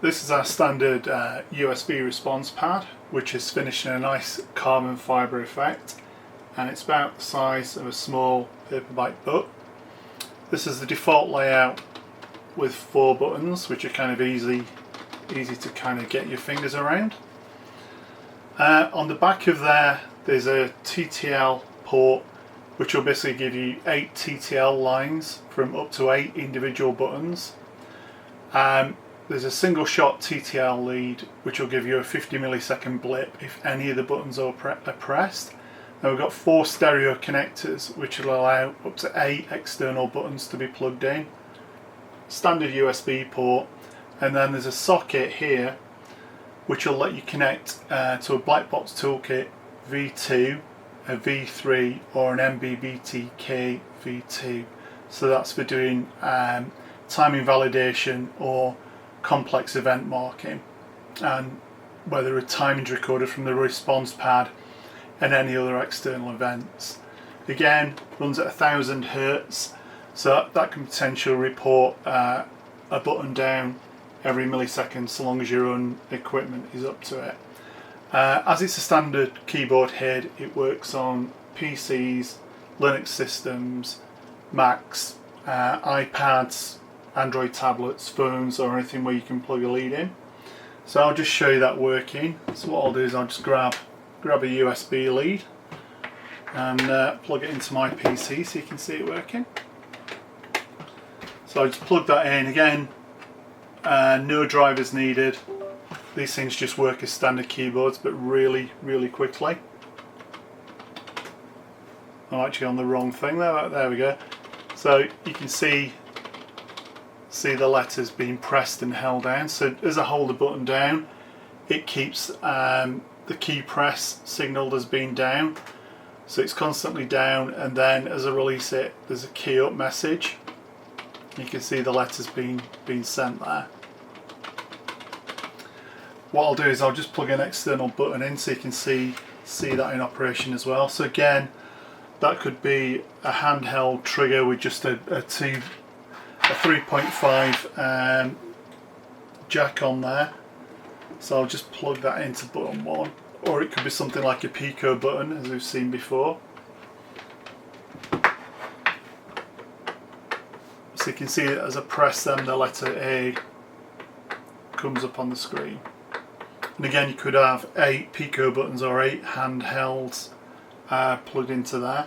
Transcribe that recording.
This is our standard USB response pad, which is finished in a nice carbon fibre effect, and it's about the size of a small paperback book. This is the default layout with 4 buttons, which are kind of easy to kind of get your fingers around. On the back of there's a TTL port, which will basically give you 8 TTL lines from up to 8 individual buttons. There's a single shot TTL lead, which will give you a 50 millisecond blip if any of the buttons are pressed. And we've got 4 stereo connectors, which will allow up to 8 external buttons to be plugged in. Standard USB port, and then there's a socket here which will let you connect to a black box toolkit V2, a V3 or an BBTK V2. So that's for doing timing validation or complex event marking, and whether a timing's recorded from the response pad and any other external events. Again, runs at 1000 Hz, so that can potentially report a button down every millisecond so long as your own equipment is up to it. As it's a standard keyboard head, it works on PCs, Linux systems, Macs, iPads, Android tablets, phones, or anything where you can plug a lead in. So I'll just show you that working. So what I'll do is I'll just grab a USB lead and plug it into my PC so you can see it working. So I just plug that in again. No drivers needed. These things just work as standard keyboards, but really quickly. I'm actually on the wrong thing there. There we go. So you can see the letters being pressed and held down. So as I hold the button down, it keeps the key press signaled as being down. So it's constantly down, and then as I release it, there's a key up message. You can see the letters being sent there. What I'll do is I'll just plug an external button in so you can see that in operation as well. So again, that could be a handheld trigger with just a 3.5 jack on there. So I'll just plug that into button 1, or it could be something like a Pico button, as we've seen before. So you can see that as I press them, the letter A comes up on the screen. And again, you could have 8 Pico buttons or 8 handhelds plugged into there.